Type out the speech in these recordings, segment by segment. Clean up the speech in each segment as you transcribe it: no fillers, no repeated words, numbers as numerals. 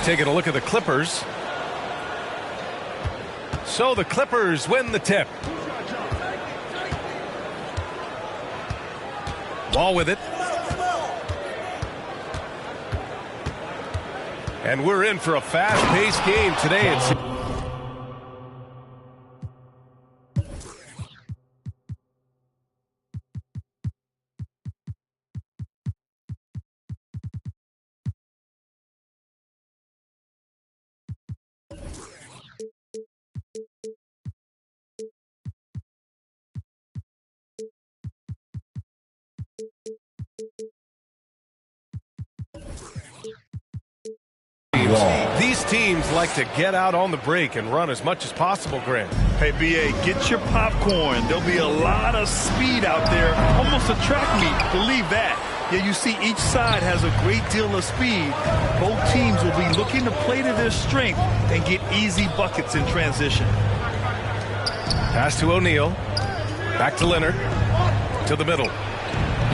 taking a look at the Clippers. So the Clippers win the tip. Ball with it. And we're in for a fast-paced game today. These teams like to get out on the break and run as much as possible, Grant. Hey, B.A., get your popcorn. There'll be a lot of speed out there, almost a track meet. Believe that. Yeah, you see each side has a great deal of speed. Both teams will be looking to play to their strength and get easy buckets in transition. Pass to O'Neal. Back to Leonard. To the middle.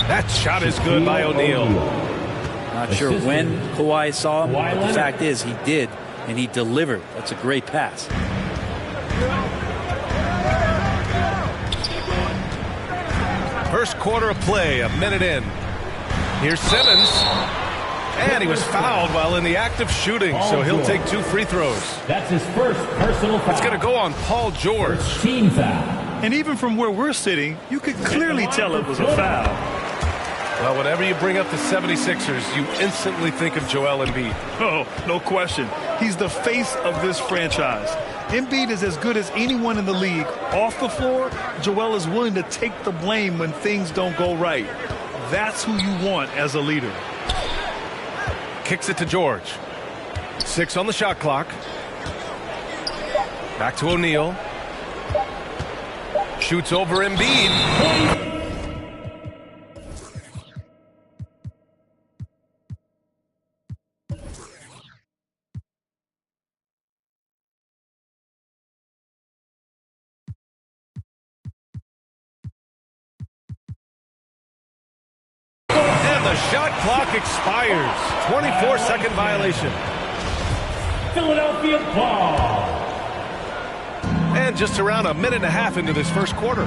That shot is good by O'Neal. Not sure when Kawhi saw him, but the fact is he did, and he delivered. That's a great pass. First quarter of play, a minute in. Here's Simmons. And he was fouled while in the act of shooting, so he'll take 2 free throws. That's his first personal foul. It's going to go on Paul George. Team foul. And even from where we're sitting, you could clearly tell it was a foul. Well, whenever you bring up the 76ers, you instantly think of Joel Embiid. Oh, no question. He's the face of this franchise. Embiid is as good as anyone in the league. Off the floor, Joel is willing to take the blame when things don't go right. That's who you want as a leader. Kicks it to George. 6 on the shot clock. Back to O'Neal. Shoots over Embiid. The shot clock expires. 24-second violation. Philadelphia ball. And just around a minute and a half into this first quarter.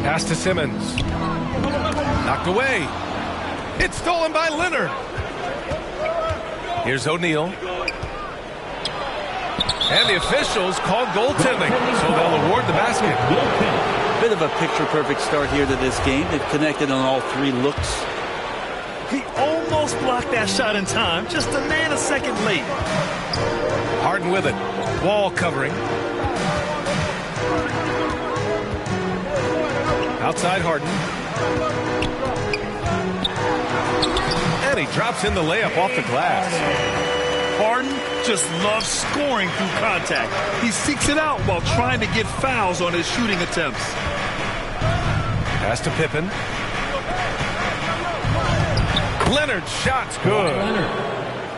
Pass to Simmons. Knocked away. It's stolen by Leonard. Here's O'Neal. And the officials called goaltending, so they'll award the basket. Bit of a picture-perfect start here to this game. They've connected on all 3 looks. He almost blocked that shot in time, just a nanosecond late. Harden with it. Wall covering. Outside Harden. And he drops in the layup off the glass. Harden just loves scoring through contact. He seeks it out while trying to get fouls on his shooting attempts. Pass to Pippen. Leonard's shot's good.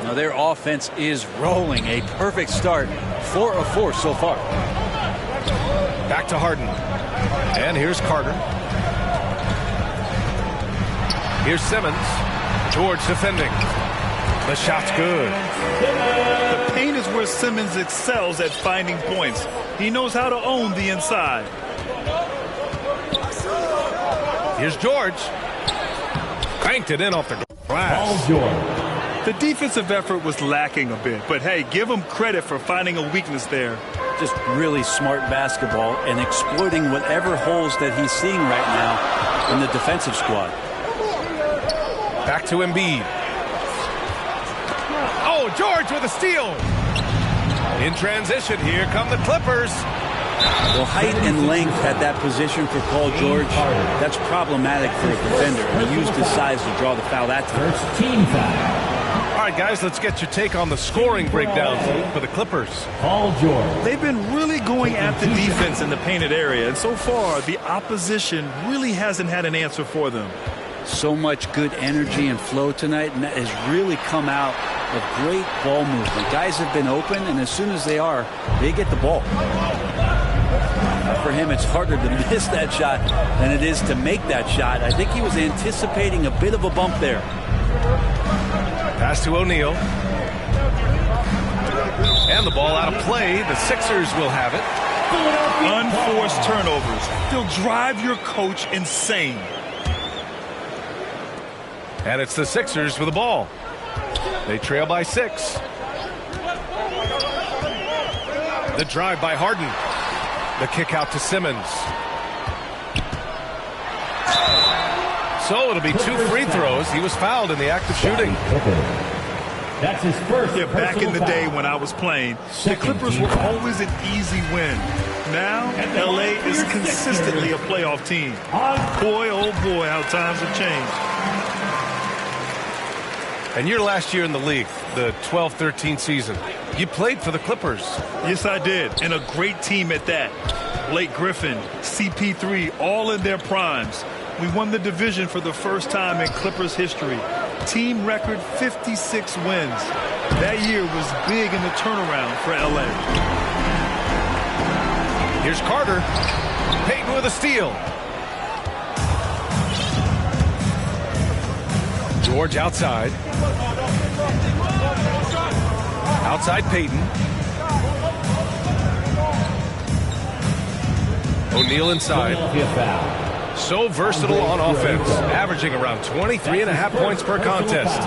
Now their offense is rolling. A perfect start. 4 of 4 so far. Back to Harden. And here's Carter. Here's Simmons. George defending. The shot's good. The paint is where Simmons excels at finding points. He knows how to own the inside. Here's George. Cranked it in off the glass. The defensive effort was lacking a bit, but hey, give him credit for finding a weakness there. Just really smart basketball and exploiting whatever holes that he's seeing right now in the defensive squad. Back to Embiid. Oh, George with a steal. In transition, here come the Clippers. Well, height and length at that position for Paul George, that's problematic for a defender. He used his size to draw the foul that time. First team foul. All right, guys, let's get your take on the scoring breakdown for the Clippers. Paul George. They've been really going at the defense in the painted area, and so far, the opposition really hasn't had an answer for them. So much good energy and flow tonight, and that has really come out of great ball movement. Guys have been open, and as soon as they are, they get the ball. for him, it's harder to miss that shot than it is to make that shot. I think he was anticipating a bit of a bump there. Pass to O'Neal. And the ball out of play. The Sixers will have it. Unforced turnovers. They'll drive your coach insane. And it's the Sixers with the ball. They trail by 6. The drive by Harden. The kick out to Simmons. So it'll be 2 free throws. He was fouled in the act of shooting. That's his first. Yeah, back in the day when I was playing, the Clippers were always an easy win. Now, LA is consistently a playoff team. Boy, oh boy, how times have changed. And your last year in the league, the 12-13 season, you played for the Clippers. Yes, I did, and a great team at that. Blake Griffin, CP3, all in their primes. We won the division for the first time in Clippers history. Team record 56 wins. That year was big in the turnaround for LA. Here's Carter. Payton with a steal. George outside. Outside Payton. O'Neal inside. So versatile on offense, averaging around 23.5 points per contest.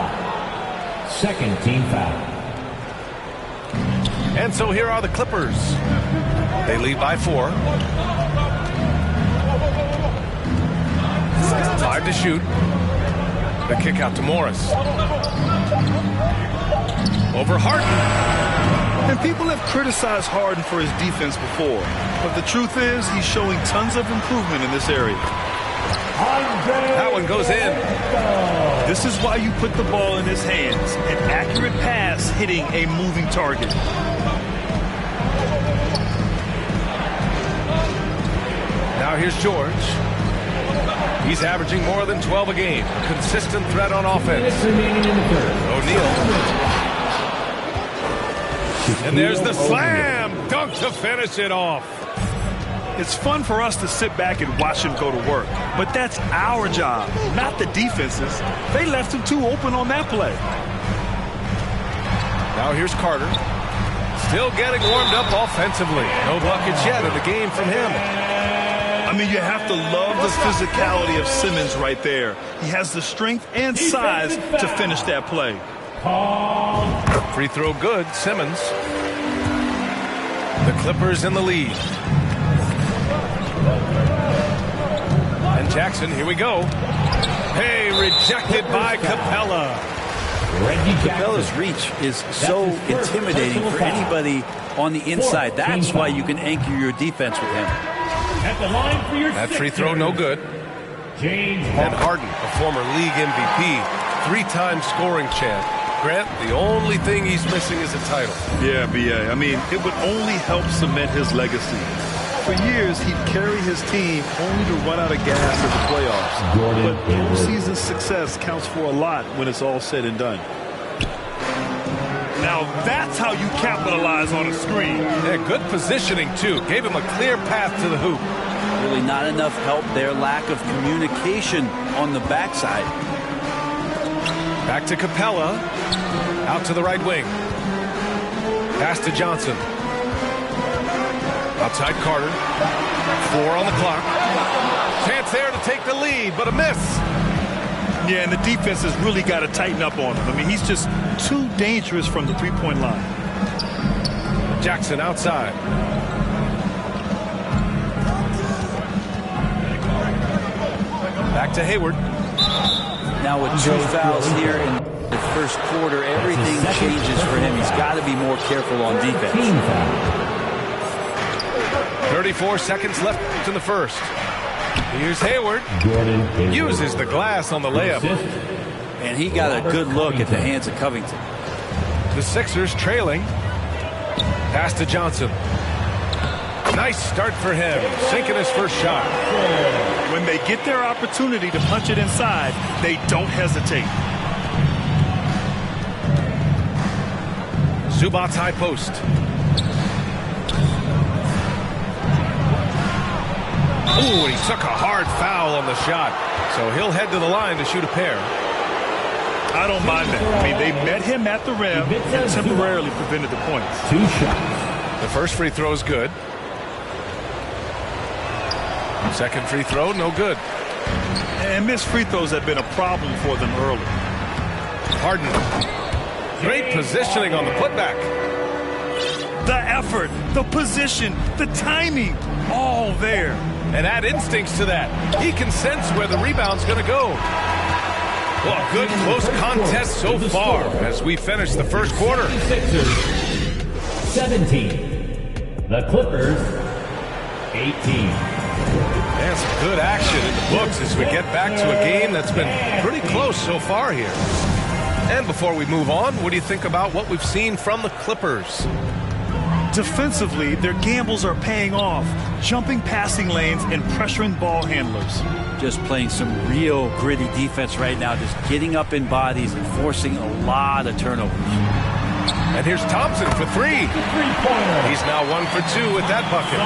Second team foul. And so here are the Clippers. They lead by 4. 5 to shoot. The kick out to Morris. Over Harden. And people have criticized Harden for his defense before. But the truth is, he's showing tons of improvement in this area. That one goes in. This is why you put the ball in his hands. An accurate pass hitting a moving target. Now here's George. He's averaging more than 12 a game. A consistent threat on offense. O'Neal. And there's the slam dunk to finish it off. It's fun for us to sit back and watch him go to work. But that's our job, not the defense's. They left him too open on that play. Now here's Carter. Still getting warmed up offensively. No buckets yet in the game from him. I mean, you have to love the physicality of Simmons right there. He has the strength and size to finish that play. Free throw good, Simmons. The Clippers in the lead. And Jackson, here we go. Hey, rejected by Capella. Capella's reach is so intimidating for anybody on the inside. That's why you can anchor your defense with him. At the line for your that free throw no good. And Harden, a former league MVP, 3-time scoring champ. Grant, the only thing he's missing is a title. Yeah, B.A. I mean, it would only help cement his legacy. For years, he'd carry his team only to run out of gas in the playoffs. But postseason success counts for a lot when it's all said and done. Now that's how you capitalize on a screen. Yeah, good positioning, too. Gave him a clear path to the hoop. Really not enough help there. Lack of communication on the backside. Back to Capella. Out to the right wing. Pass to Johnson. Outside Carter. 4 on the clock. Chance there to take the lead, but a miss. Yeah, and the defense has really got to tighten up on him. I mean, he's just too dangerous from the three-point line. Jackson outside. Back to Hayward. Now with 2 fouls here in the first quarter, everything changes for him. He's got to be more careful on defense. 34 seconds left in the first. Here's Hayward. Uses the glass on the layup. And he got a good look at the hands of Covington. The Sixers trailing. Pass to Johnson. Nice start for him. Sinking his first shot. When they get their opportunity to punch it inside, they don't hesitate. Zubac's high post. Ooh, and he took a hard foul on the shot. So he'll head to the line to shoot a pair. I don't mind that. I mean, they met him at the rim and temporarily prevented the points. 2 shots. The first free throw is good. Second free throw, no good. And missed free throws have been a problem for them early. Harden. Great positioning on the putback. The effort, the position, the timing, all there. And add instincts to that. He can sense where the rebound's going to go. Well, good close contest so far as we finish the first quarter. 17. The Clippers, 18. And some good action in the books as we get back to a game that's been pretty close so far here. And before we move on, what do you think about what we've seen from the Clippers? Defensively, their gambles are paying off, jumping passing lanes and pressuring ball handlers. Just playing some real gritty defense right now, just getting up in bodies and forcing a lot of turnovers. And here's Thompson for 3. He's now 1 for 2 with that bucket.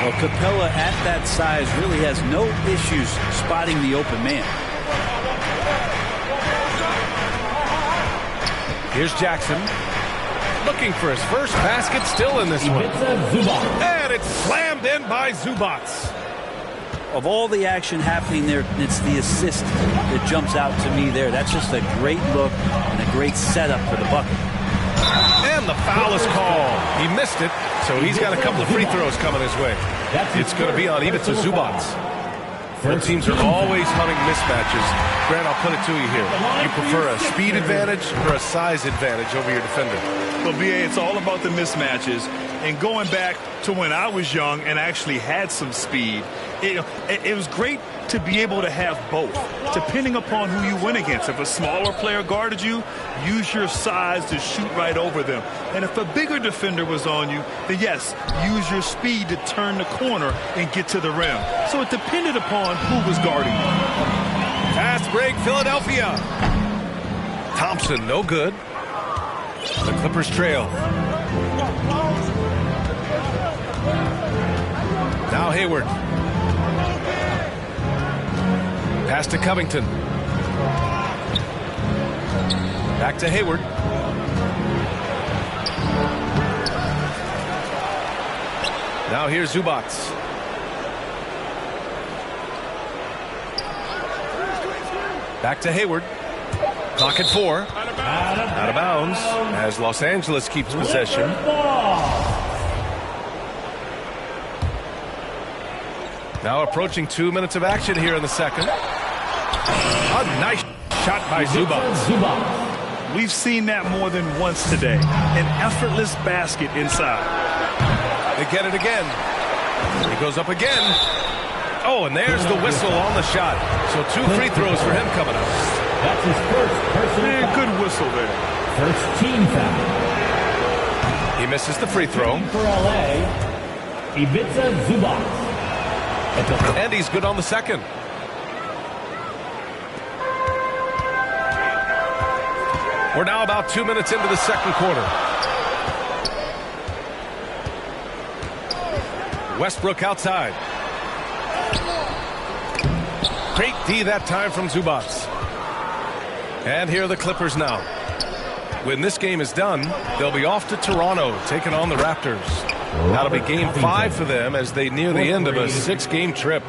Well, Capella at that size really has no issues spotting the open man. Here's Jackson. Looking for his first basket, still in this one. And it's slammed in by Zubac. Of all the action happening there, it's the assist that jumps out to me there. That's just a great look and a great setup for the bucket. And the foul is called. He missed it, so he's got a couple of free throws coming his way. It's going to be on Ivica Zubac. Both teams are always hunting mismatches. Grant, I'll put it to you here. You prefer a speed advantage or a size advantage over your defender? Well, BA, it's all about the mismatches. And going back to when I was young and actually had some speed, it was great to be able to have both, depending upon who you went against. If a smaller player guarded you, use your size to shoot right over them. And if a bigger defender was on you, then yes, use your speed to turn the corner and get to the rim. So it depended upon who was guarding you. Fast break, Philadelphia. Thompson, no good. The Clippers trail. Now Hayward. Pass to Covington. Back to Hayward. Now here's Zubac. Back to Hayward. Clock at 4. Out of bounds as Los Angeles keeps possession. Now approaching 2 minutes of action here in the second. A nice shot by Zubac. We've seen that more than once today. An effortless basket inside. They get it again. He goes up again. Oh, and there's the whistle on the shot. So 2 free throws for him coming up. That's his first personal foul. Good whistle there. First team foul. He misses the free throw. For LA, Ivica Zubac. And he's good on the second. We're now about 2 minutes into the second quarter. Westbrook outside. Great D that time from Zubac. And here are the Clippers now. When this game is done, they'll be off to Toronto, taking on the Raptors. That'll be game 5 for them as they near the end of a 6-game trip.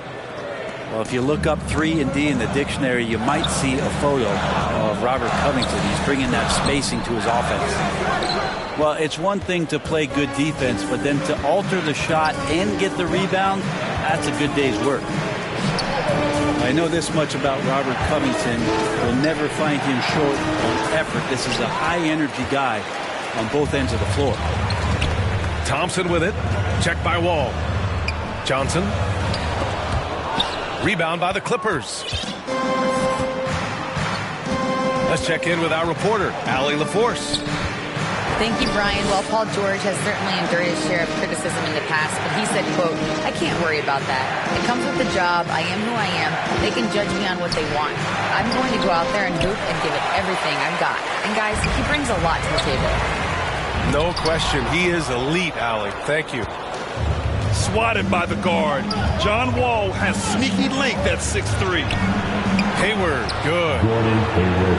Well, if you look up 3 and D in the dictionary, you might see a photo of Robert Covington. He's bringing that spacing to his offense. Well, it's one thing to play good defense, but then to alter the shot and get the rebound, that's a good day's work. I know this much about Robert Covington. We'll never find him short on effort. This is a high-energy guy on both ends of the floor. Thompson with it. Checked by Wall. Johnson. Rebound by the Clippers. Let's check in with our reporter, Allie LaForce. Thank you, Brian. Well, Paul George has certainly endured his share of criticism in the past, but he said, quote, "I can't worry about that. It comes with the job. I am who I am. They can judge me on what they want. I'm going to go out there and hoop and give it everything I've got." And guys, he brings a lot to the table. No question. He is elite, Allie. Thank you. Swatted by the guard. John Wall has sneaky length at 6'3". Hayward, good. Gordon Hayward.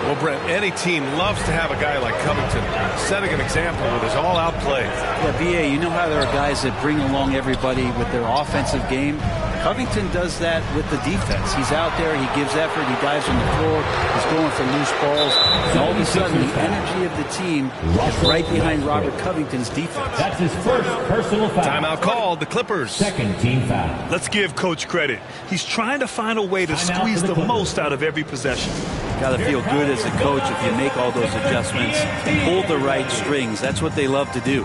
Well, Brent, any team loves to have a guy like Covington setting an example with his all-out play. Yeah, B.A., you know how there are guys that bring along everybody with their offensive game? Covington does that with the defense. He's out there, he gives effort, he dives on the floor, he's going for loose balls, and all of a sudden the energy of the team is right behind Robert Covington's defense. That's his first personal foul. Timeout called, the Clippers. Second team foul. Let's give Coach credit. He's trying to find a way to squeeze the most out of every possession. Got to feel good as a coach if you make all those adjustments, pull the right strings. That's what they love to do.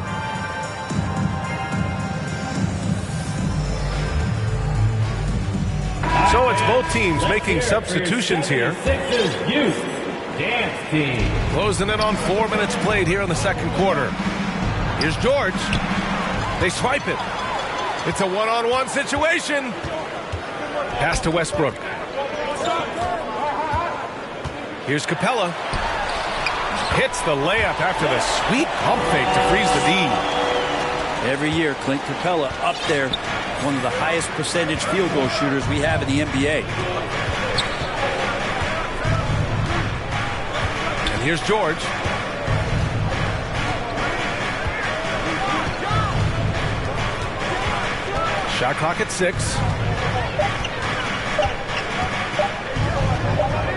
So it's both teams making substitutions here. Sixers youth dance team. Closing in on 4 minutes played here in the second quarter. Here's George. They swipe it. It's a one-on-one situation. Pass to Westbrook. Here's Capella. Hits the layup after the sweet pump fake to freeze the D. Every year, Clint Capella up there, one of the highest percentage field goal shooters we have in the NBA. And here's George. Shot clock at 6.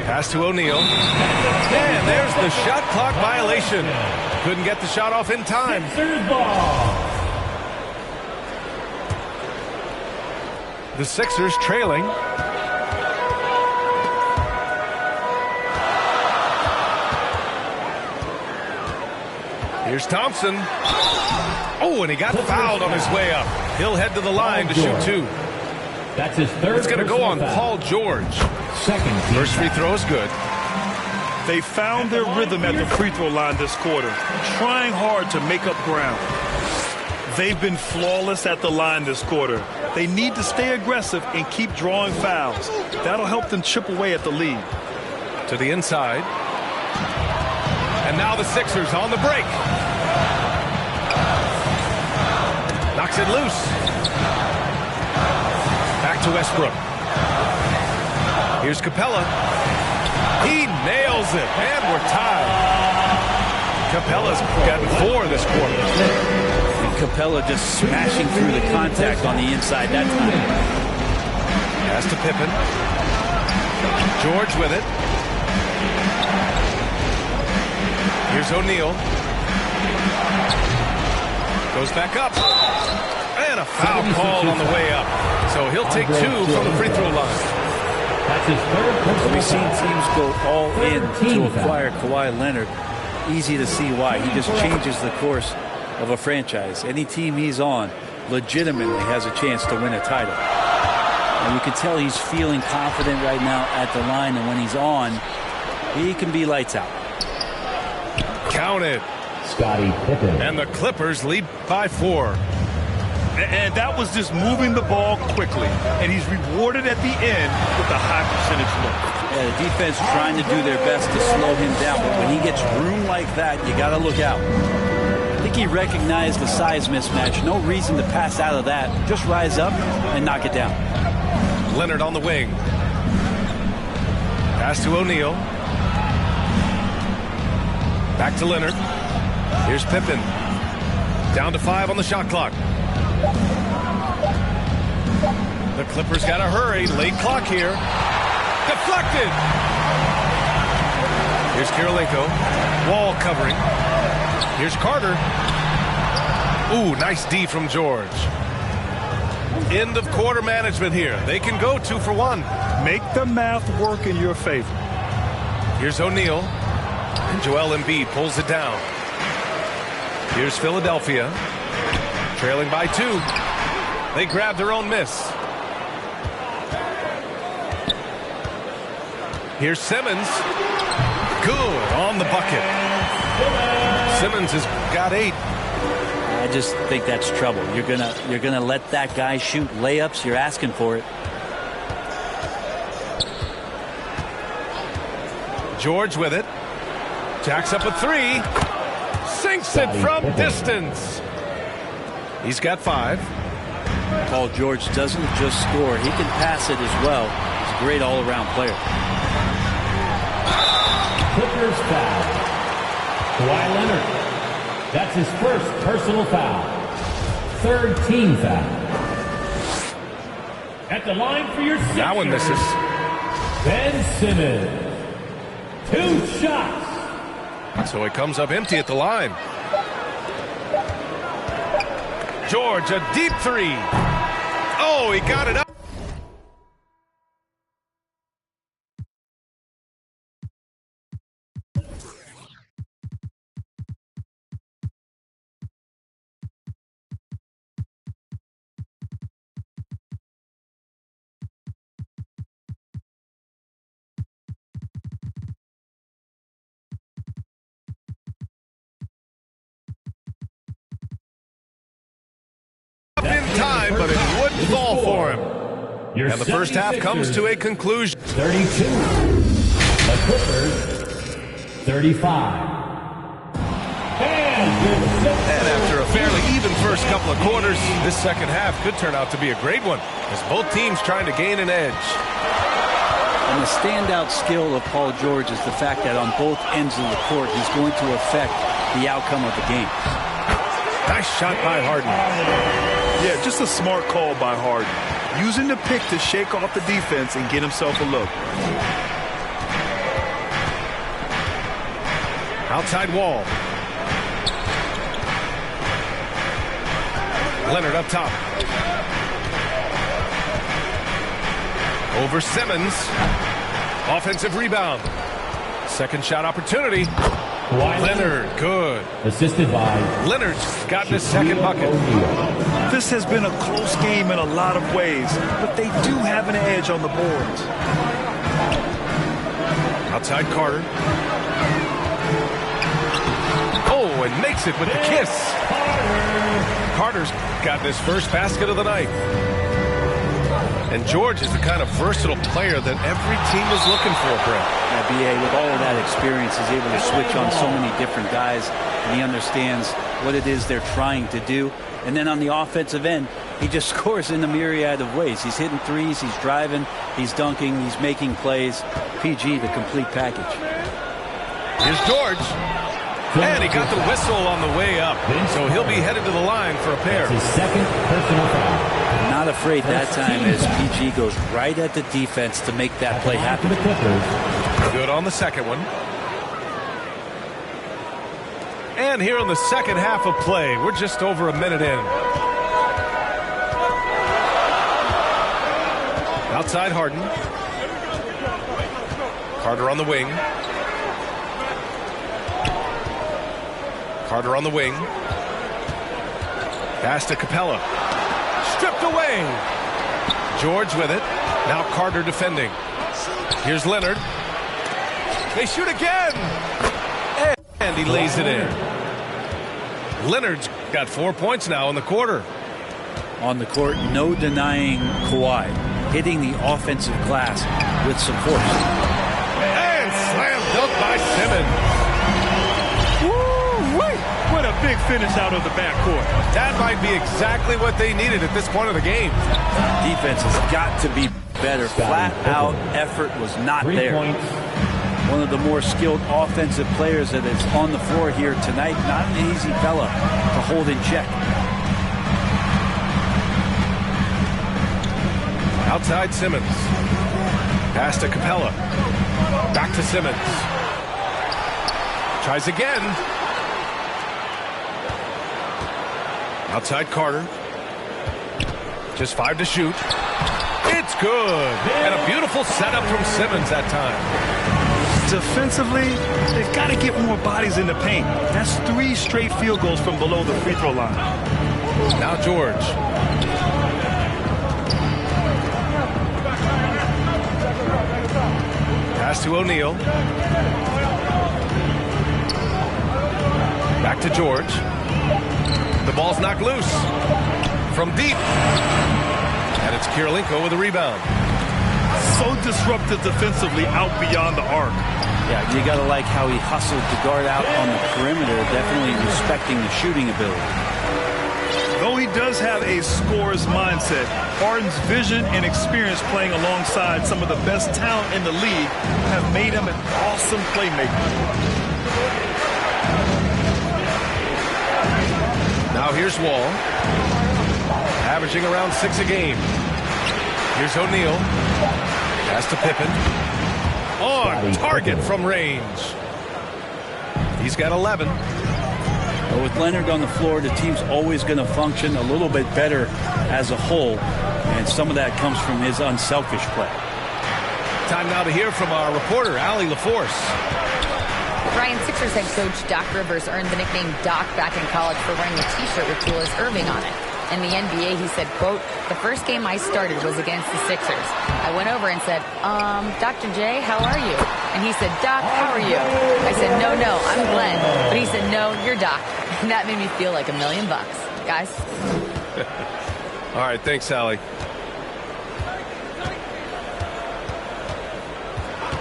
Pass to O'Neal. And there's the shot clock violation. Couldn't get the shot off in time. Sixers ball. The Sixers trailing. Here's Thompson. Oh, and he got fouled on his way up. He'll head to the line to shoot 2. That's his third. It's going to go on foul. Paul George. Second team First free throw is good. They found their rhythm at the free throw line this quarter, trying hard to make up ground. They've been flawless at the line this quarter. They need to stay aggressive and keep drawing fouls. That'll help them chip away at the lead. To the inside. And now the Sixers on the break. Knocks it loose. Back to Westbrook. Here's Capella. He nails it, and we're tied. Capella's gotten 4 this quarter. And Capella just smashing through the contact on the inside that time. Pass to Pippen. George with it. Here's O'Neal. Goes back up. And a foul called on the way up. So he'll take 2 from the free throw line. That's his third. We've seen teams go all in to acquire Kawhi Leonard. Easy to see why. He just changes the course of a franchise. Any team he's on legitimately has a chance to win a title. And you can tell he's feeling confident right now at the line, and when he's on, he can be lights out. Counted. Scottie Pippen. And the Clippers lead by 4. And that was just moving the ball quickly. And he's rewarded at the end with a high percentage look. Yeah, the defense trying to do their best to slow him down, but when he gets room like that, you got to look out. I think he recognized the size mismatch. No reason to pass out of that. Just rise up and knock it down. Leonard on the wing. Pass to O'Neal. Back to Leonard. Here's Pippen. Down to 5 on the shot clock. The Clippers got to hurry. Late clock here. Deflected. Here's Kirilenko. Wall covering. Here's Carter. Ooh, nice D from George. End of quarter management here. They can go 2 for 1. Make the math work in your favor. Here's O'Neal. And Joel Embiid pulls it down. Here's Philadelphia. Trailing by 2. They grab their own miss. Here's Simmons. Good on the bucket. Simmons has got 8. I just think that's trouble. You're gonna let that guy shoot layups. You're asking for it. George with it. Jacks up a 3. Sinks it from distance. He's got 5. Paul George doesn't just score. He can pass it as well. He's a great all-around player. Clippers foul. Kawhi Leonard. That's his first personal foul. Third team foul. At the line for your Sixers. That one misses. Ben Simmons. 2 shots. So he comes up empty at the line. George, a deep 3. Oh, he got it up. In time, but it wouldn't fall for him. And the first half comes to a conclusion. 32. The Clippers, 35. And after a fairly even first couple of quarters, this second half could turn out to be a great one, as both teams trying to gain an edge. And the standout skill of Paul George is the fact that on both ends of the court, he's going to affect the outcome of the game. Nice shot by Harden. Yeah, just a smart call by Harden. Using the pick to shake off the defense and get himself a look. Outside wall. Leonard up top. Over Simmons. Offensive rebound. Second shot opportunity. Leonard, good. Assisted by Leonard's gotten his second bucket. This has been a close game in a lot of ways, but they do have an edge on the boards. Outside Carter. Oh, and makes it with the kiss. Carter's gotten his first basket of the night. And George is the kind of versatile player that every team is looking for, Brent. B.A., with all of that experience, is able to switch on so many different guys, and he understands what it is they're trying to do. And then on the offensive end, he just scores in a myriad of ways. He's hitting threes, he's driving, he's dunking, he's making plays. PG, the complete package. Here's George. And he got the whistle on the way up. So he'll be headed to the line for a pair. his second personal foul. Not afraid that time as PG goes right at the defense to make that play happen. The Clippers. Good on the second one. And here in the second half of play, we're just over a minute in. Outside Harden. Carter on the wing. Carter on the wing. Pass to Capella. Stripped away. George with it. Now Carter defending. Here's Leonard. They shoot again. And he lays it in. Leonard's got 4 points now in the quarter. On the court, no denying Kawhi. Hitting the offensive glass with some force. And slam dunk by Simmons. Woo-wee! What a big finish out of the backcourt. That might be exactly what they needed at this point of the game. Defense has got to be better. Flat out effort was not 3 there. points. One of the more skilled offensive players that is on the floor here tonight. Not an easy fella to hold in check. Outside Simmons. Pass to Capella. Back to Simmons. Tries again. Outside Carter. Just 5 to shoot. It's good. And a beautiful setup from Simmons that time. Defensively, they've got to get more bodies in the paint. That's 3 straight field goals from below the free throw line. Now George. Pass to O'Neal. Back to George. The ball's knocked loose. From deep. And it's Kirilenko with a rebound. So disruptive defensively out beyond the arc. Yeah, you got to like how he hustled to guard out on the perimeter, definitely respecting the shooting ability. Though he does have a scorer's mindset, Harden's vision and experience playing alongside some of the best talent in the league have made him an awesome playmaker. Now here's Wall, averaging around 6 a game. Here's O'Neal, pass to Pippen. On target from range. He's got 11. But with Leonard on the floor, the team's always going to function a little bit better as a whole, and some of that comes from his unselfish play. Time now to hear from our reporter, Allie LaForce. Ryan, Sixers head coach Doc Rivers earned the nickname Doc back in college for wearing a T-shirt with Julius Erving on it. In the NBA, he said, quote, "The first game I started was against the Sixers. I went over and said, Dr. J, how are you?" And he said, "Doc, how are you?" I said, no, I'm Glenn." But he said, "No, you're Doc." And that made me feel like $1 million. Guys? All right, thanks, Allie.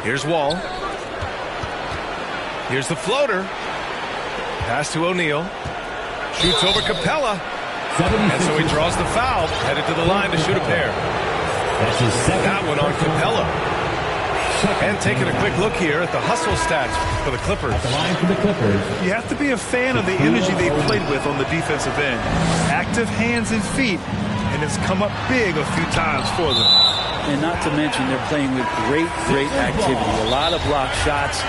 Here's Wall. Here's the floater. Pass to O'Neal. Shoots over Capella. And so he draws the foul, headed to the line to shoot a pair. That one on Capella. And taking a quick look here at the hustle stats for the Clippers. You have to be a fan of the energy they played with on the defensive end. Active hands and feet, and it's come up big a few times for them. And not to mention they're playing with great activity. A lot of block shots,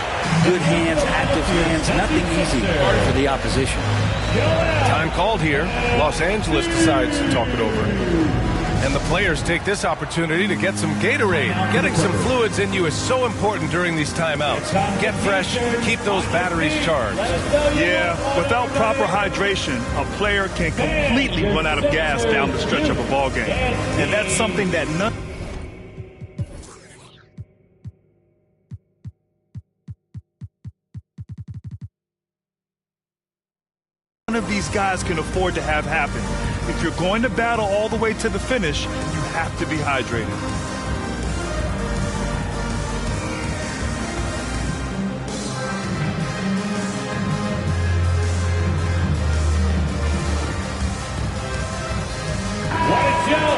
good hands, active hands, nothing easy for the opposition. Time called here. Los Angeles decides to talk it over. And the players take this opportunity to get some Gatorade. Getting some fluids in you is so important during these timeouts. Get fresh, keep those batteries charged. Yeah, without proper hydration, a player can completely run out of gas down the stretch of a ball game. And that's something that none of these guys can afford to have happen. If you're going to battle all the way to the finish, you have to be hydrated. What a show!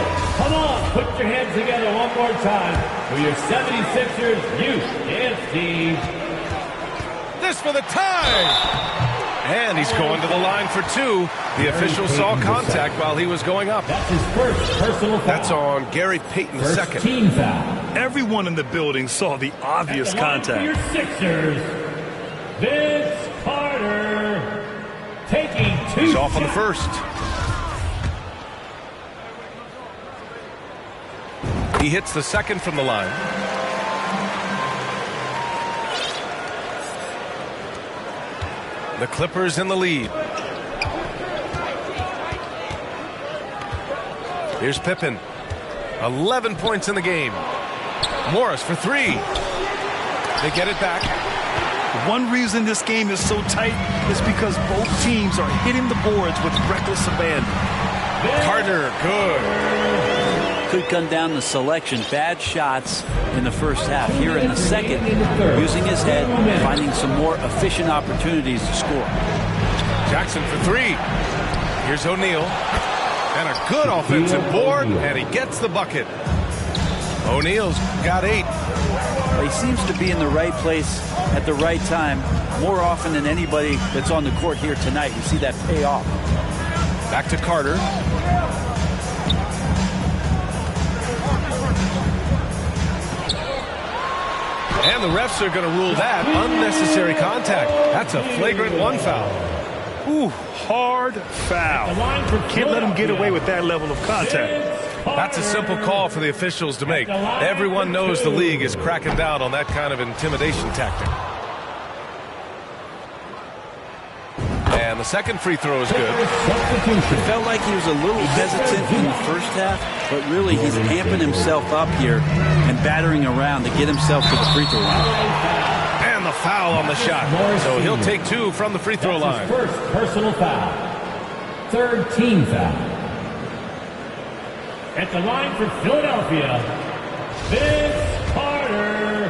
Come on, put your hands together one more time for your 76ers youth dance team. This for the tie! And he's going to the line for two. The official saw contact while he was going up. That's his first personal foul. That's on Gary Payton II. Team foul. Everyone in the building saw the obvious contact. Your Sixers, Vince Carter, taking two. He's off on the first. He hits the second from the line. The Clippers in the lead. Here's Pippen. 11 points in the game. Morris for three. They get it back. One reason this game is so tight is because both teams are hitting the boards with reckless abandon. Carter, good. Could come down to selection. Bad shots in the first half. Here in the second, using his head, finding some more efficient opportunities to score. Jackson for three. Here's O'Neal. And a good offensive board, and he gets the bucket. O'Neal's got 8. He seems to be in the right place at the right time more often than anybody that's on the court here tonight. You see that pay off. Back to Carter. And the refs are going to rule that unnecessary contact. That's a flagrant 1 foul. Ooh, hard foul. Can't let him get away with that level of contact. That's a simple call for the officials to make. Everyone knows the league is cracking down on that kind of intimidation tactic. And the second free throw is good. It felt like he was a little hesitant in the first half, but really he's amping himself up here and battering around to get himself to the free throw line. And the foul on the shot. So he'll take 2 from the free throw line. First personal foul. Third team foul. At the line for Philadelphia, Vince Carter.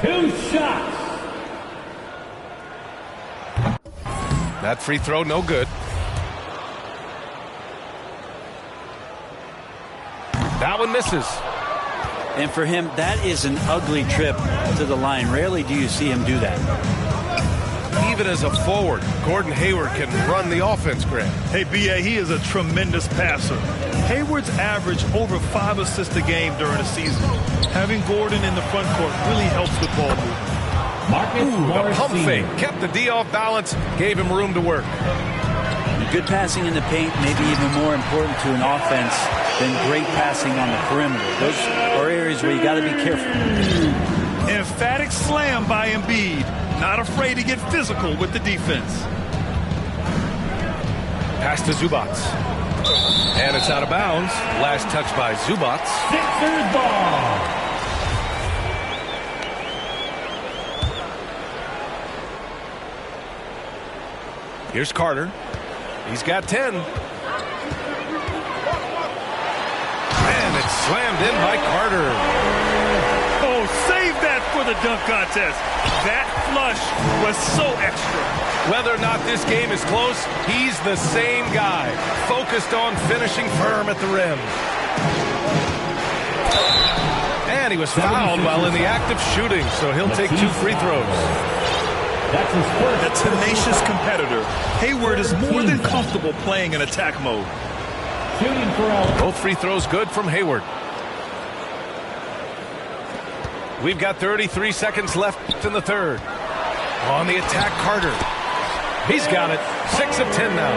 2 shots. That free throw, no good. That one misses. And for him, that is an ugly trip to the line. Rarely do you see him do that. Even as a forward, Gordon Hayward can run the offense, Grant. Hey, B.A., he is a tremendous passer. Hayward's averaged over 5 assists a game during the season. Having Gordon in the front court really helps with ball movement. The pump fake kept the D off balance, gave him room to work. Good passing in the paint may be even more important to an offense than great passing on the perimeter. Those are areas where you got to be careful. Emphatic slam by Embiid. Not afraid to get physical with the defense. Pass to Zubats. And it's out of bounds. Last touch by Zubats. Sixers ball. Here's Carter. He's got 10. And it's slammed in by Carter. Oh, save that for the dunk contest. That flush was so extra. Whether or not this game is close, he's the same guy, focused on finishing firm at the rim. And he was fouled while in the act of shooting, so he'll take 2 free throws. That's his first. A tenacious competitor. Hayward is more than comfortable playing in attack mode. Both free throws good from Hayward. We've got 33 seconds left in the third. On the attack, Carter. He's got it. 6 of 10 now.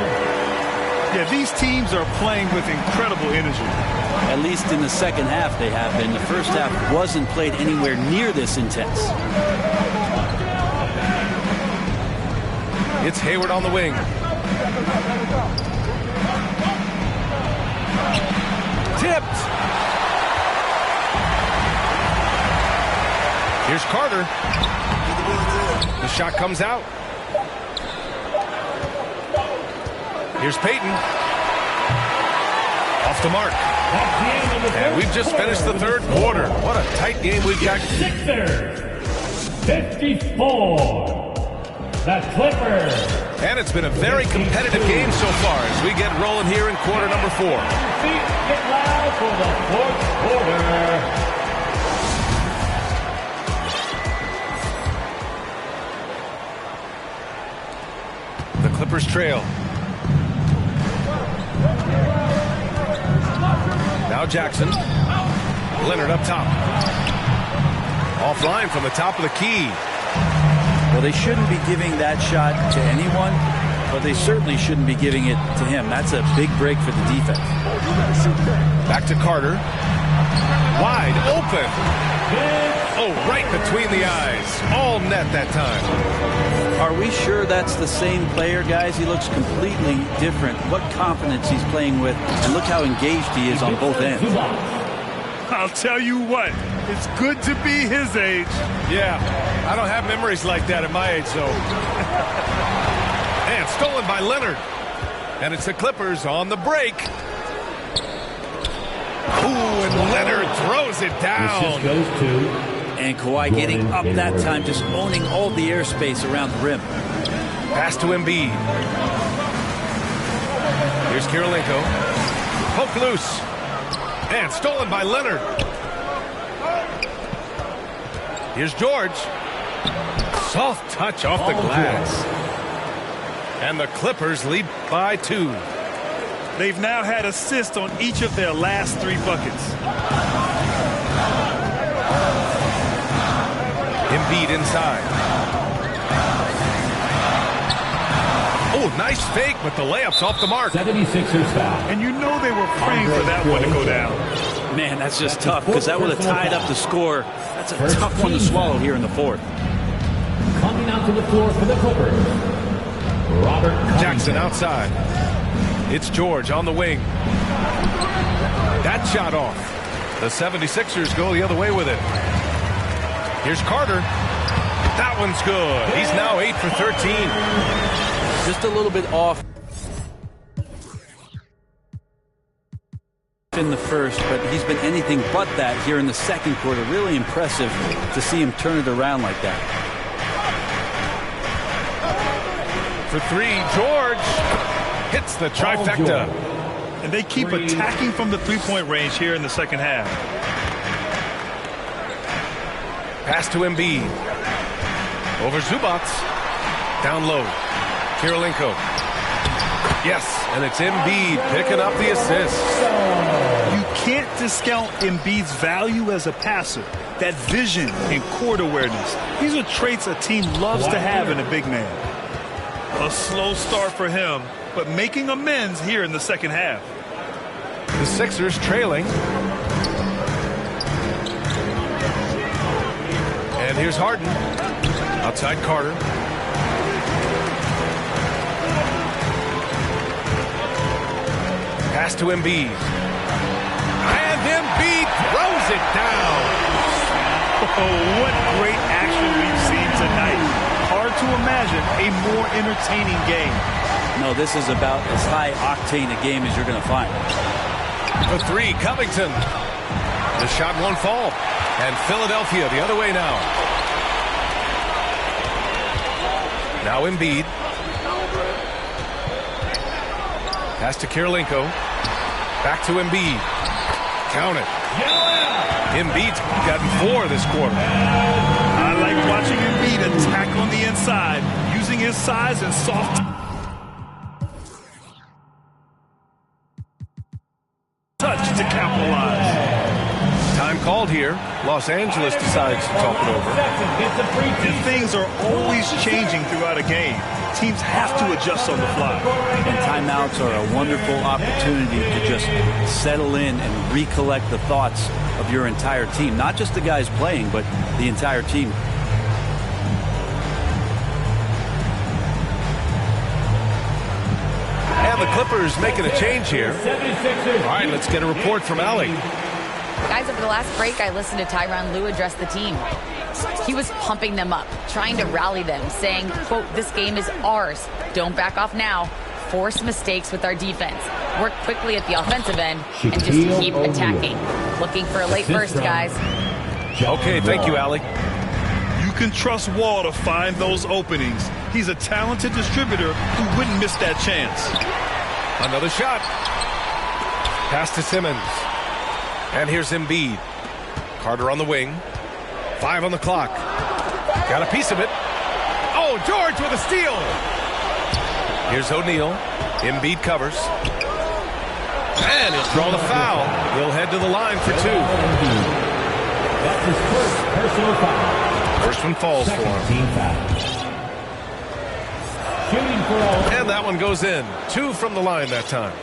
Yeah, these teams are playing with incredible energy. At least in the second half they have been. The first half wasn't played anywhere near this intense. It's Hayward on the wing. Tipped. Here's Carter. The shot comes out. Here's Payton. Off the mark. And we've just finished the third quarter. What a tight game we've got. Sixers 54. The Clippers. And it's been a very competitive game so far as we get rolling here in quarter number 4. Feet get loud for the fourth quarter. The Clippers trail. Now Jackson. Leonard up top. Offline from the top of the key. Well, they shouldn't be giving that shot to anyone, but they certainly shouldn't be giving it to him. That's a big break for the defense. Back to Carter. Wide open. Oh, right between the eyes. All net that time. Are we sure that's the same player, guys? He looks completely different. What confidence he's playing with, and look how engaged he is on both ends. I'll tell you what, it's good to be his age. Yeah, I don't have memories like that at my age, though. And stolen by Leonard. And it's the Clippers on the break. Ooh, and Leonard throws it down. This just goes to And Kawhi getting up that time, just owning all the airspace around the rim. Pass to Embiid. Here's Kirilenko. Poke loose. And stolen by Leonard. Here's George. Soft touch off the glass. And the Clippers lead by 2. They've now had assists on each of their last 3 buckets. Embiid inside. Oh, nice fake, but the layup's off the mark. 76ers foul. And you know they were praying for that one to go down. Man, that's just tough because that would have tied up the score. That's a tough one to swallow here in the fourth. Coming out to the floor for the Clippers, Robert Jackson outside. It's George on the wing. That shot off. The 76ers go the other way with it. Here's Carter. That one's good. He's now 8 for 13. Just a little bit off in the first, but he's been anything but that here in the second quarter. Really impressive to see him turn it around like that. For 3, George hits the trifecta. And they keep attacking from the three-point range here in the second half. Pass to Embiid. Over Zubats. Down low. Kirilenko. Yes, and it's Embiid picking up the assist. You can't discount Embiid's value as a passer. That vision and court awareness. These are traits a team loves to have in a big man. A slow start for him, but making amends here in the second half. The Sixers trailing. And here's Harden. Outside Carter. Pass to Embiid. And Embiid throws it down. Oh, what great action we've seen tonight. Hard to imagine a more entertaining game. No, this is about as high-octane a game as you're going to find. For three, Covington. The shot won't fall. And Philadelphia the other way now. Now Embiid. Pass to Kirilenko. Back to Embiid. Count it. Embiid's gotten 4 this quarter. I like watching Embiid attack on the inside, using his size and soft touch to capitalize. Time called here. Los Angeles decides to talk it over. And things are always changing throughout a game. Teams have to adjust on the fly. And timeouts are a wonderful opportunity to just settle in and recollect the thoughts of your entire team. Not just the guys playing, but the entire team. And the Clippers making a change here. All right, let's get a report from Allie. Guys, over the last break, I listened to Tyronn Lue address the team. He was pumping them up, trying to rally them, saying, quote, "This game is ours. Don't back off now. Force mistakes with our defense. Work quickly at the offensive end and just keep attacking." Looking for a late burst, guys. Okay, thank you, Allie. You can trust Wall to find those openings. He's a talented distributor who wouldn't miss that chance. Another shot. Pass to Simmons. And here's Embiid. Carter on the wing. 5 on the clock. Got a piece of it. Oh, George with a steal. Here's O'Neal. Embiid covers. And he'll draw the foul. He'll head to the line for 2. That's his first personal foul. First one falls for him. Team foul. Shooting for all. And that one goes in. 2 from the line that time.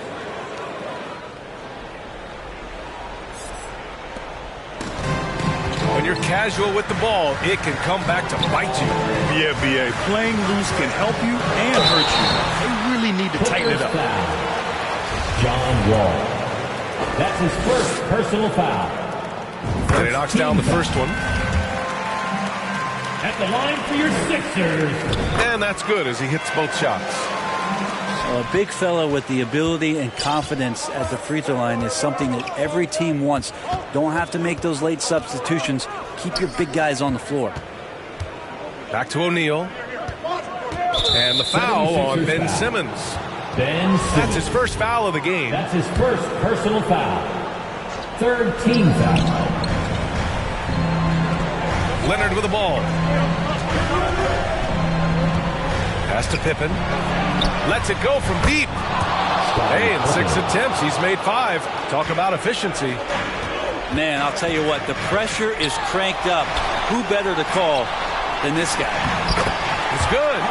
When you're casual with the ball, it can come back to bite you. Yeah, B.A. Playing loose can help you and hurt you. They really need to tighten it up. Foul. John Wall. That's his first personal foul. And he knocks down the first one. At the line for your Sixers. And that's good as he hits both shots. A big fella with the ability and confidence at the free throw line is something that every team wants. Don't have to make those late substitutions. Keep your big guys on the floor. Back to O'Neal. And the foul on Ben Simmons. Ben Simmons. That's his first foul of the game. That's his first personal foul. Third team foul. Leonard with the ball. Pass to Pippen. Lets it go from deep. Hey, in 6 attempts, he's made 5. Talk about efficiency. Man, I'll tell you what, the pressure is cranked up. Who better to call than this guy? It's good.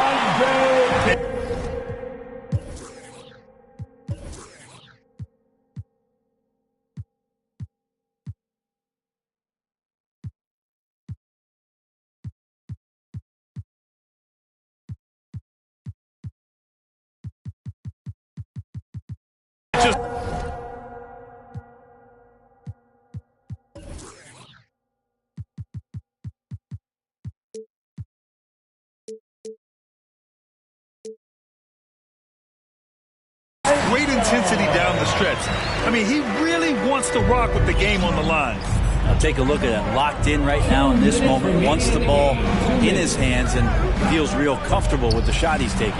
Great intensity down the stretch. I mean, he really wants to rock with the game on the line. Now take a look at it. Locked in right now in this moment. Wants the ball in his hands and feels real comfortable with the shot he's taking.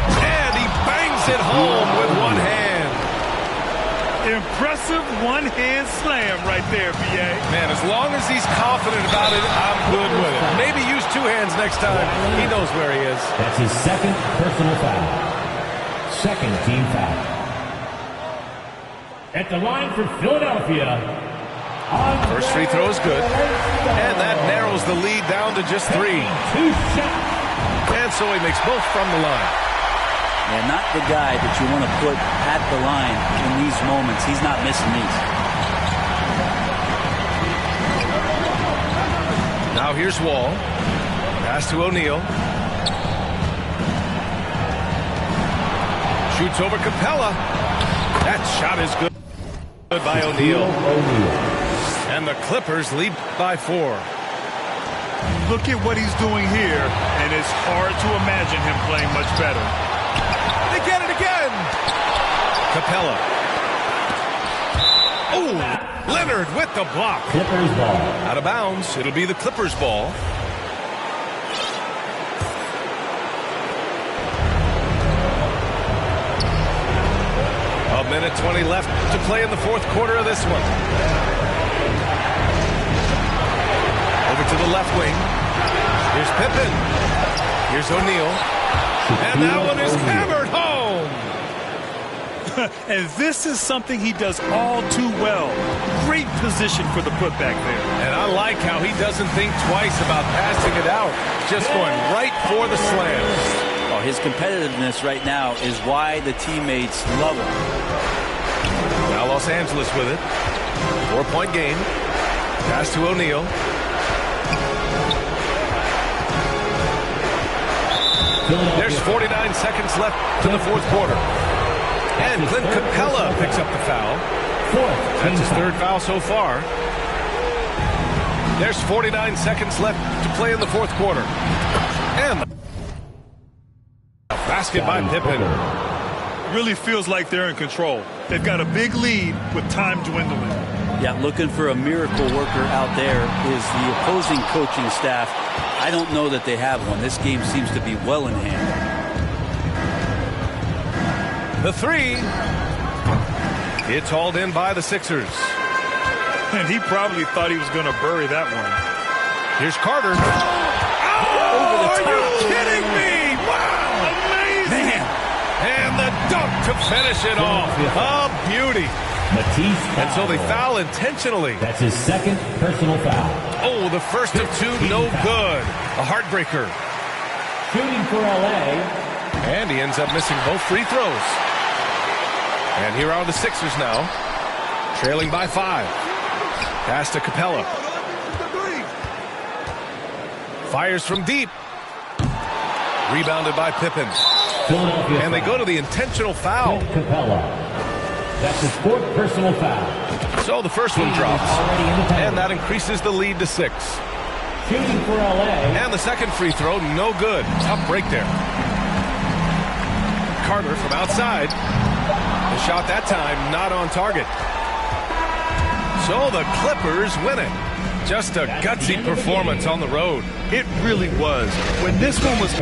And he bangs it home with one hand. Impressive one-hand slam right there, B.A. Man, as long as he's confident about it, I'm good with it. Maybe use two hands next time. He knows where he is. That's his second personal foul. Second team foul. At the line for Philadelphia. First free throw is good. And that narrows the lead down to just 3. And so he makes both from the line. And not the guy that you want to put at the line in these moments. He's not missing these. Now here's Wall. Pass to O'Neal. Shoots over Capella. That shot is good by O'Neal. And the Clippers lead by 4. Look at what he's doing here, and it's hard to imagine him playing much better. They get it again. Capella. Oh, Leonard with the block. Clippers ball. Out of bounds. It'll be the Clippers ball. A minute 20 left to play in the fourth quarter of this one. Over to the left wing. Here's Pippen. Here's O'Neal. And that one is hammered home. And this is something he does all too well. Great position for the putback there. And I like how he doesn't think twice about passing it out. Just going right for the slam. Oh, his competitiveness right now is why the teammates love him. Now Los Angeles with it. 4-point game. Pass to O'Neal. There's 49 seconds left to the fourth quarter. And Clint Capella picks up the foul. That's his third foul so far. There's 49 seconds left to play in the fourth quarter. And a basket by Pippen. It really feels like they're in control. They've got a big lead with time dwindling. Yeah, looking for a miracle worker out there is the opposing coaching staff. I don't know that they have one. This game seems to be well in hand. The three. It's hauled in by the Sixers. And he probably thought he was going to bury that one. Here's Carter. Oh, are you kidding me? Wow. Amazing. Man. And the dunk to finish it off. A beauty. And so they foul intentionally. That's his second personal foul. Oh, the first of 2, no good. A heartbreaker. Shooting for L.A. And he ends up missing both free throws. And here are the Sixers now, trailing by 5. Pass to Capella. Fires from deep. Rebounded by Pippen. And they go to the intentional foul. Capella. That's his fourth personal foul. So the first one drops. And that increases the lead to 6. Shooting for L.A. And the second free throw, no good. Tough break there. Carter from outside. The shot that time not on target. So the Clippers win it. Just a gutsy performance on the road. It really was. When this one was...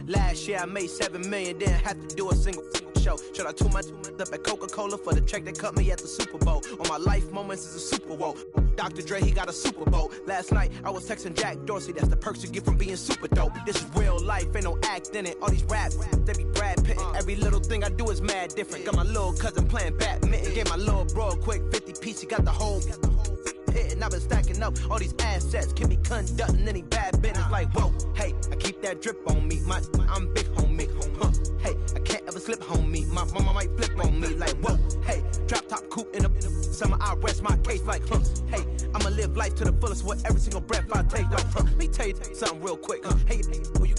Last year I made $7 million, didn't have to do a single show. Shout out to my up at Coca-Cola for the check that cut me at the Super Bowl. All my life moments is a Super Bowl. Dr. Dre, he got a Super Bowl. Last night, I was texting Jack Dorsey. That's the perks you get from being super dope. This is real life, ain't no act in it. All these rap, they be Brad Pitt. Every little thing I do is mad different. Got my little cousin playing badminton. Gave my little bro a quick 50 piece. He got the whole hit. And I've been stacking up all these assets. Can be conducting any bad business. Like, whoa, hey, I keep that drip on me. I'm big homie. Hey, I can't ever slip homie. My mama might flip on me. Like, whoa, hey, drop top coupe in the summer. I rest my case like, hey, I'ma live life to the fullest with every single breath I take. Like, let me tell you something real quick. Hey, who you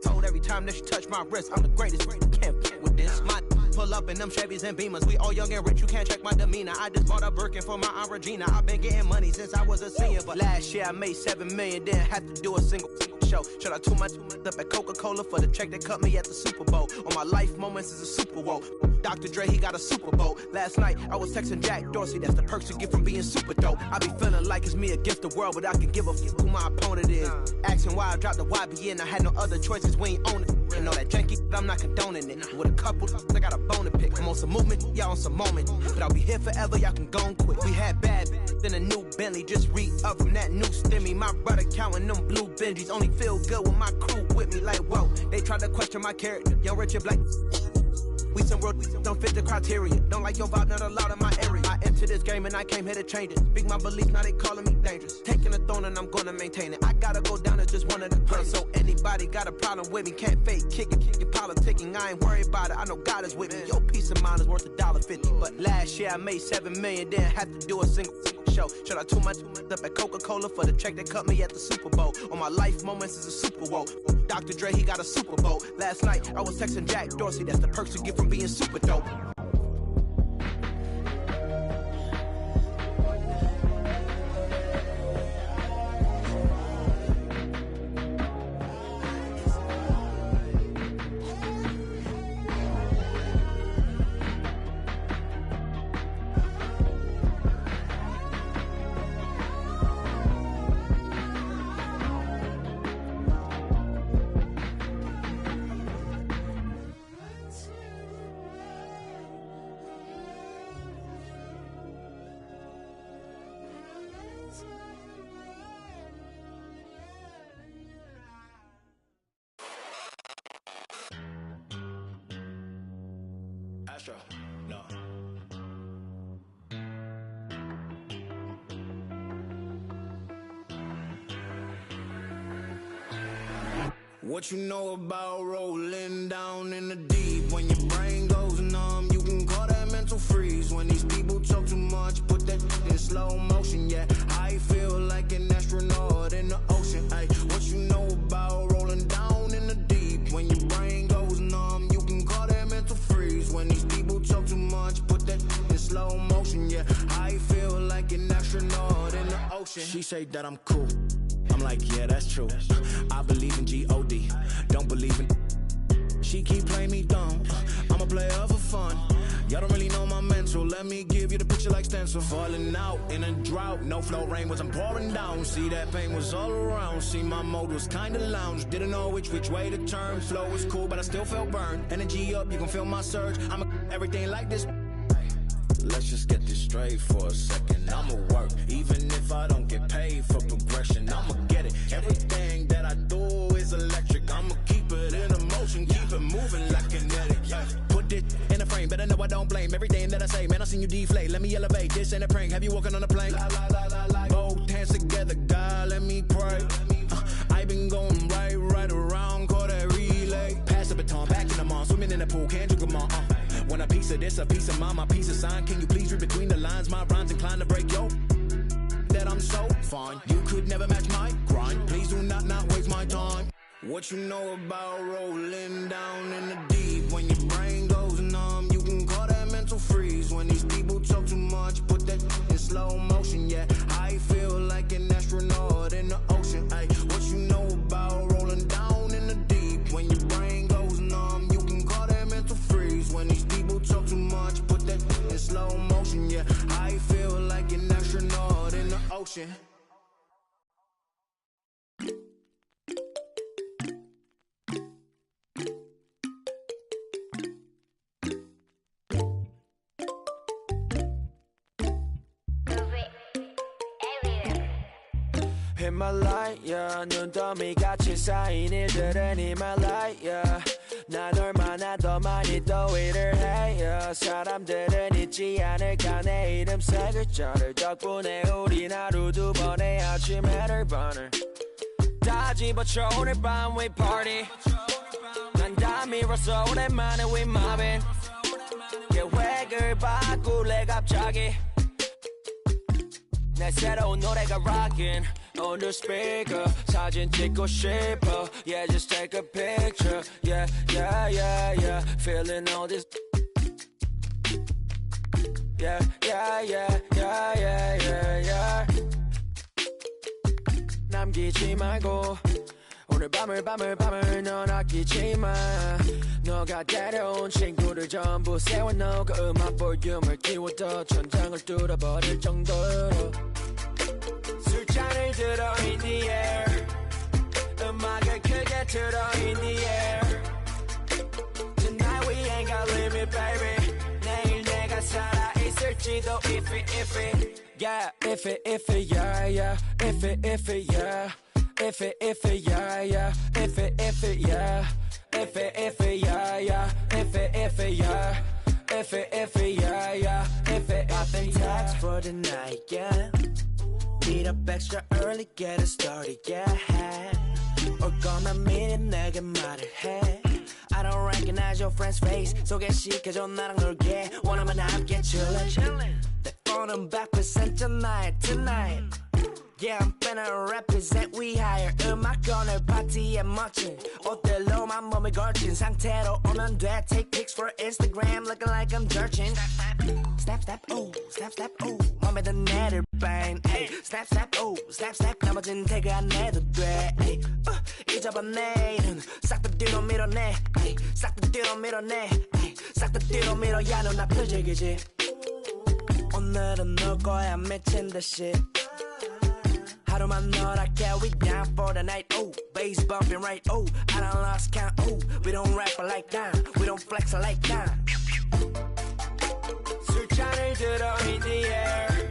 told every time that you touch my wrist, I'm the greatest. Can't f with this. My pull up in them Chevys and Beamers. We all young and rich, you can't check my demeanor. I just bought a Birkin for my Aunt Regina. I've been getting money since I was a senior, but last year I made $7 million, didn't have to do a single show. Shout out to my up at Coca-Cola for the check that cut me at the Super Bowl. All my life moments is a Super Bowl. Dr. Dre, he got a Super Bowl. Last night I was texting Jack Dorsey. That's the perks you get from being super dope. I be feeling like it's me against the world, but I can give a f who my opponent is. Asking why I dropped the YBN, I had no other choices. We ain't own it. And all that janky, I'm not condoning it. With a couple, I got a bone to pick. I'm on some movement, y'all on some moment. But I'll be here forever, y'all can go and quit. We had bad, then a new Bentley. Just re-up from that new stimmy. My brother counting them blue Benjis. Only feel good with my crew with me. Like, whoa, they tried to question my character. Young Richard Blake. We some real, don't fit the criteria. Don't like your vibe, not allowed in my area. I entered this game and I came here to change it. Speak my beliefs, now they calling me dangerous. Taking a throne and I'm gonna maintain it. I gotta go down as just one of the greats. So anybody got a problem with me, can't fake kick it, kick it, politicking. I ain't worried about it, I know God is with me. Your peace of mind is worth $1.50. But last year I made $7 million, didn't have to do a single show. Shout out to my up at Coca-Cola for the check that cut me at the Super Bowl. All my life moments is a Super Bowl. Dr. Dre, he got a Super Bowl. Last night I was texting Jack Dorsey. That's the perks you get from being super dope. Astro, no. What you know about rolling down in the deep? When your brain goes numb, you can call that mental freeze. When these people talk too much, put that in slow motion. Yeah, I feel like an astronaut in the ocean. Ay, what you know about rolling down in the deep? When your brain goes numb, you can call that mental freeze. When these people talk too much, put that in slow motion. Yeah, I feel like an astronaut in the ocean. She say that I'm cool. I'm like, yeah, that's true. I believe in G-O-D, don't believe in. She keep playing me dumb. I'm a player for fun. Y'all don't really know my mental. Let me give you the picture like stencil. Falling out in a drought. No flow rain wasn't pouring down. See, that pain was all around. See, my mode was kinda lounge. Didn't know which way to turn. Flow was cool, but I still felt burned. Energy up, you can feel my surge. I'm everything like this. Let's just get this straight for a second. I'ma work, even if I don't get paid for progression. I'ma get it. Everything that I do is electric. I'ma keep it in motion, keep it moving like kinetic. Put it in a frame, better know I don't blame everything that I say. Man, I seen you deflate. Let me elevate. This ain't a prank. Have you walking on a plane? Both hands together, God, let me pray. I been going right around, call that relay. Pass the baton, back in the mall, swimming in the pool, can't drink them all. Want a piece of this, a piece of mine, my piece of sign. Can you please read between the lines? My rhymes inclined to break yo. That I'm so fine. You could never match my grind. Please do not waste my time. What you know about rolling down in the deep? When your brain goes numb, you can call that mental freeze. When these people talk too much, put that in slow motion. Yeah, I feel like an astronaut in the ocean. Ay, what you know about rolling down in the deep? When your brain goes numb, you can call that mental freeze. When these people talk too much, put that in slow motion. Yeah, I feel like an astronaut in the ocean. 히말라야 눈더미 같이 쌓인 일들은 히말라야 난 얼마나 더 많이 더위를 해요 사람들은 잊지 않을까 내 이름 세 글자를 덕분에 우린 하루 두 번의 아침 해를 다 집어쳐 오늘 밤 we party 난 다 밀었어 오랜만에 we mobbing 계획을 바꿀래 갑자기 내 새로운 노래가 rockin' on the speaker 사진 찍고 싶어 yeah just take a picture yeah yeah yeah yeah feeling all this yeah yeah yeah yeah yeah yeah yeah 남기지 말고 오늘 밤을 넌 아끼지 마 너가 데려온 친구들 전부 세워놓고 음악 볼륨을 키워도 천장을 뚫어버릴 정도로 술잔을 들어 in the air 음악을 크게 틀어 in the air Tonight we ain't got limit baby 내일 내가 살아있을지도 if it yeah if it yeah yeah if it yeah if it yeah yeah if it yeah if it yeah yeah if it yeah if it yeah yeah if it popping tags for the night yeah meet up extra early get it started yeah 올 거면 미리 내게 말을 해 I don't recognize your friend's face 소개시켜줘 나랑 놀게 원하면 함께 chillin' 내 폰은 100% tonight Yeah, I'm finna represent we higher 음악 오늘 파티에 멋진 옷들로만 몸을 걸친 상태로 오면 돼 Take pics for Instagram looking like I'm jerking Snap, snap, ooh, snap, snap, ooh 맘에 든 애를 bang hey. Snap, snap, ooh, snap, snap 나머진 태그 안 해도 돼 hey. 잊어봐 내일은 싹 다 뒤로 밀어내 hey. 싹 다 뒤로 밀어내 hey. 싹 다 뒤로 밀어 야 넌 앞을 즐기지 오늘은 놀 거야 미친 듯이 하루만 너랄게 we down for the night oh bass bumping right oh I done lost count oh we don't rap like that we don't flex like that 술잔을 들어 in the air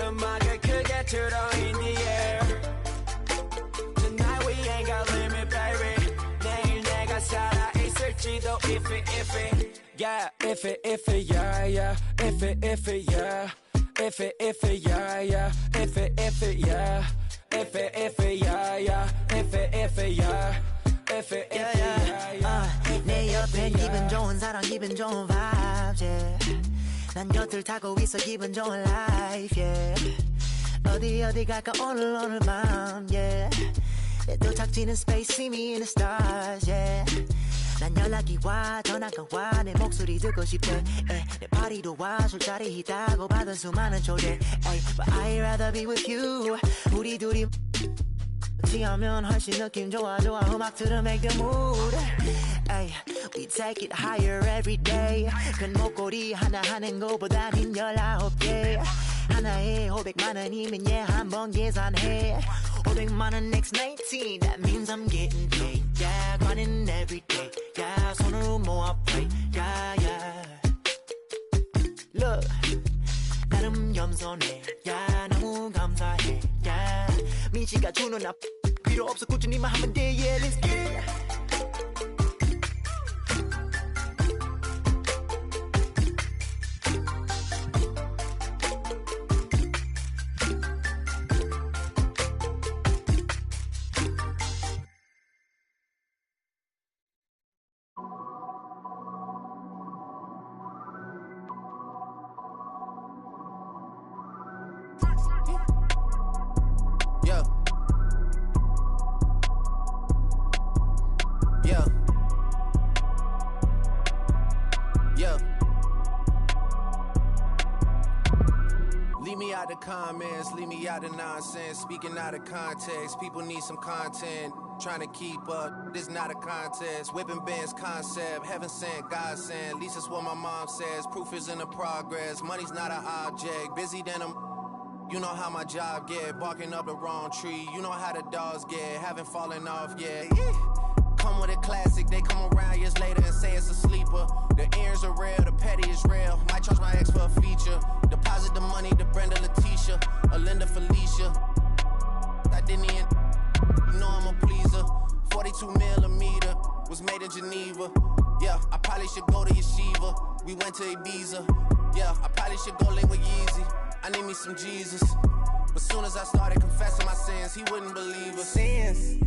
음악을 크게 틀어 in the air Tonight we ain't got limit baby 내일 내가 살아있을지도 if it yeah if it yeah yeah if it yeah if it yeah yeah if it yeah if it yeah yeah if it yeah if it yeah yeah 내 옆에 기분 좋은 사람 기분 좋은 vibes yeah 난 곁을 타고 있어 기분 좋은 life yeah 어디 갈까 오늘 밤 yeah 내 도착지는 space see me in the stars yeah 난 연락이 와 전화가 와 내 목소리 듣고 싶대 내 파티도 와 술자리 있다고 받은 수많은 초대 But I'd rather be with you 우리 둘이 취하면 훨씬 느낌 좋아 음악 들으면 make the mood We take it higher every day 큰 목걸이 하나 하는 거보단 힘 19개 하나에 500만 원이면 한번 계산해 500만 원 next 19 That means I'm getting paid Yeah grinding every day Yeah 손으로 모아 pray Yeah yeah Look 나름 겸손해 Yeah 너무 감사해 Yeah 민씨가 주는 나 필요 없어 꾸준히만 하면 돼 Yeah let's get it The comments, leave me out of nonsense. Speaking out of context, people need some content. Trying to keep up, this not a contest. Whipping bands concept, heaven sent, God sent. At least that's what my mom says. Proof is in the progress. Money's not an object. Busy than I'm. You know how my job get. Barking up the wrong tree. You know how the dogs get. Haven't fallen off yet. Come with a classic, they come around years later and say it's a sleeper. The ears are real, the petty is real. Might charge my ex for a feature. Deposit the money to Brenda Leticia, or Linda Felicia. I didn't even. You know I'm a pleaser. 42 millimeter was made in Geneva. Yeah, I probably should go to Yeshiva. We went to Ibiza. Yeah, I probably should go link with Yeezy. I need me some Jesus. But soon as I started confessing my sins, he wouldn't believe us. Sins.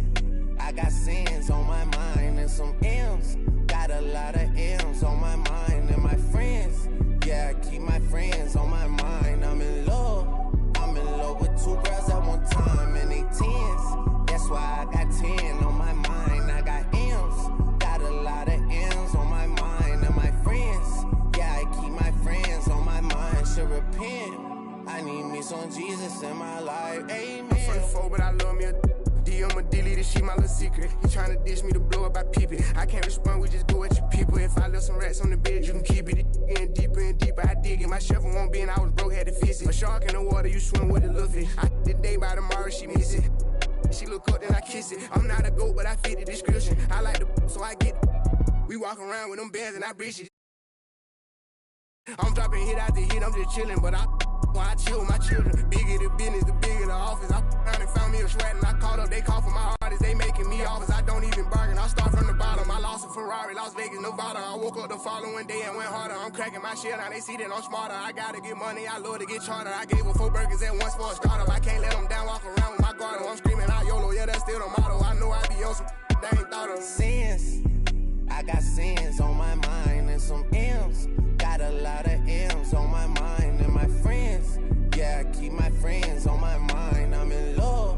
I got sins on my mind and some M's. Got a lot of M's on my mind and my friends. Yeah, I keep my friends on my mind. I'm in love. I'm in love with 2 girls at one time and they 10s. That's why I got 10 on my mind. I got M's. Got a lot of M's on my mind and my friends. Yeah, I keep my friends on my mind. Should repent. I need me some Jesus in my life. Amen. I'm 24, but I love me a I'ma delete this shit, my little secret. He tryna dish me to blow up, I peep it. I can't respond, we just go at your people. If I left some rats on the bed, you can keep it. Getting deeper and deeper, I dig it. My shovel won't be and I was broke, had to fix it. A shark in the water, you swim with a little fish. I the day by tomorrow, she miss it. She look up, then I kiss it. I'm not a goat, but I fit the description. I like the so I get it. We walk around with them bands and I breach it. I'm dropping hit after hit, I'm just chilling, but I chill with my children. Bigger the business, the bigger the office. I found and found me a shred and I caught up. They call for my artists, they making me offers. I don't even bargain, I start from the bottom. I lost a Ferrari, Las Vegas, Nevada. I woke up the following day and went harder. I'm cracking my shit, now they see that I'm smarter. I gotta get money, I love to get charter. I gave her 4 burgers at once for a startup. I can't let them down, walk around with my guard on. I'm screaming out YOLO, yeah, that's still the motto. I know I be on some they ain't thought of. Sins, I got sins on my mind and some M's. Got a lot of M's on my mind and my friends. Yeah, I keep my friends on my mind. I'm in love.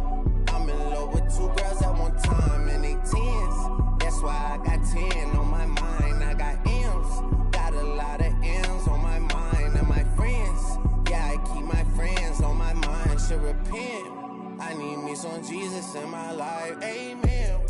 I'm in love with 2 girls at one time and they 10s. That's why I got 10 on my mind. I got M's. Got a lot of M's on my mind and my friends. Yeah, I keep my friends on my mind. Should repent. I need me some Jesus in my life. Amen.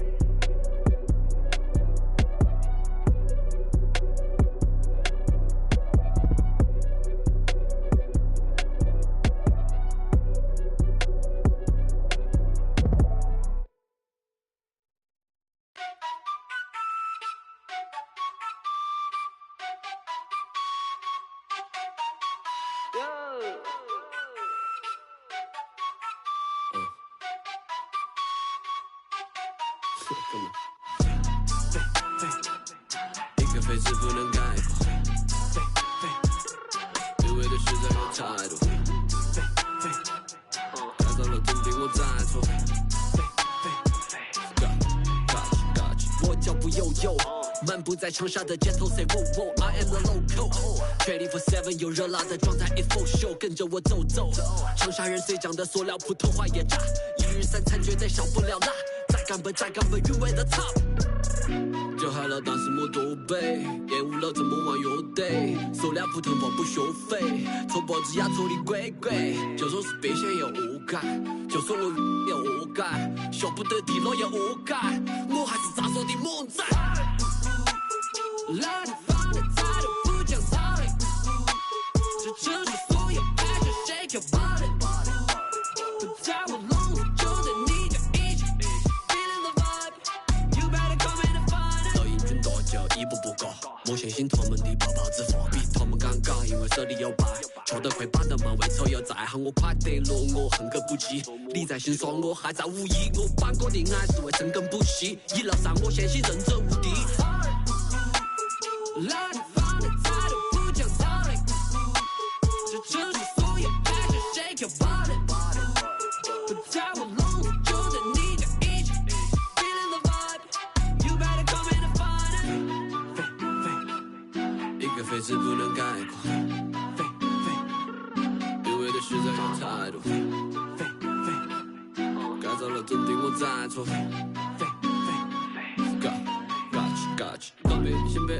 在长沙的街头 say whoa whoa I am the local 24/7有热辣的状态 it's full show 跟着我走走长沙人最讲的塑料普通话也炸一日3餐绝对少不了辣再干本韵味的 top 就嗨了但是没多背厌恶了怎么玩乐队塑料普通话不收费从脖子压错的鬼鬼就算是别线也活该就算我也活该晓不得地牢也活该我还是咋说的猛仔烂放的态度不讲道理这城市所有爱着谁叫暴力不在我笼子就在你家一起 feeling the vibe you better come in and find it 到英军大叫一步步高莫相信他们的泡泡之话比他们尴尬因为手里有牌跳得快板的嘛为错又再喊我快得落我恨个不羁你在心酸我还在无意我办过的爱是为深耕不息一路上我相信人者无敌烂放的态度不讲道理这城市所有爱着谁叫暴力不在我笼子就在你家一起 feeling the vibe you better come in and find it 一个废字不能概括因为的实在有态度改造了真的我在错Gotcha 当兵新兵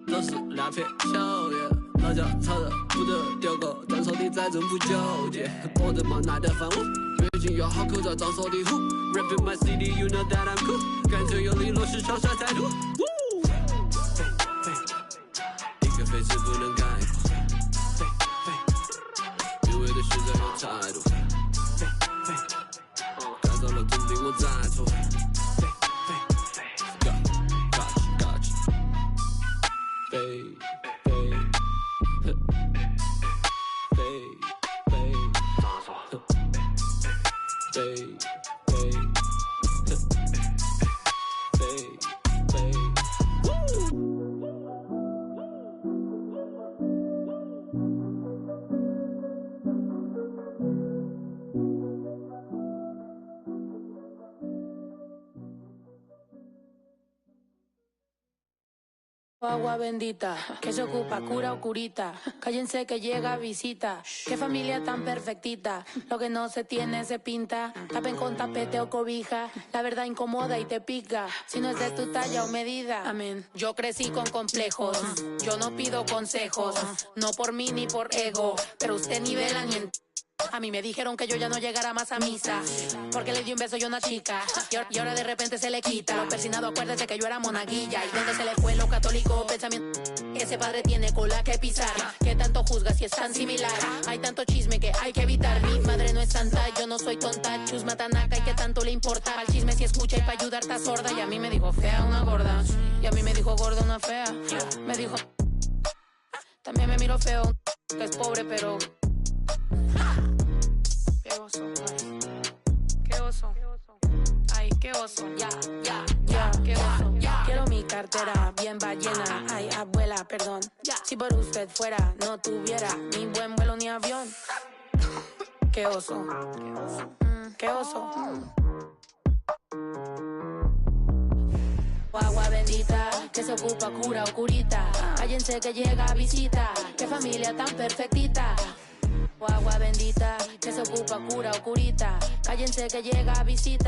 都是2片秋叶老家吵得不得丢狗张手的在政府纠结我的妈奶的饭屋北京要好口罩张手的虎 Rapping my city you know that I'm cool 干脆有利落实长沙态度一个废字不能概括因为的实在有态度改造了真的我在错Baby agua bendita, que se ocupa cura o curita. Cállense que llega visita. Qué familia tan perfectita. Lo que no se tiene se pinta. Tapen con tapete o cobija. La verdad incomoda y te pica. Si no es de tu talla o medida. Amén. Yo crecí con complejos. Yo no pido consejos. No por mí ni por ego. Pero usted nivela ni en... A mí me dijeron que yo ya no llegara más a misa porque le di un beso yo a una chica y ahora de repente se le quita. Lo persinado, acuérdese que yo era monaguilla. ¿Y dónde se le fue lo católico? Pensamiento. Ese padre tiene cola que pisar. ¿Qué tanto juzga si es tan similar? Hay tanto chisme que hay que evitar. Mi madre no es santa, yo no soy tonta. Chusma tanaca y qué tanto le importa. Al chisme si escucha y para ayudar está sorda. Y a mí me dijo fea una gorda. Y a mí me dijo gorda una fea. Me dijo... También me miro feo, que es pobre pero... Qué oso, ay. Qué oso. Ay, qué oso. Ya, qué oso. Quiero mi cartera bien ballena. Ay, abuela, perdón. Si por usted fuera, no tuviera ni buen vuelo ni avión. Qué oso. Qué oso. Agua bendita, que se ocupa cura o curita. Cállense que llega visita. Qué familia tan perfectita. Agua bendita, que se ocupa cura o curita. Cállense que llega visita.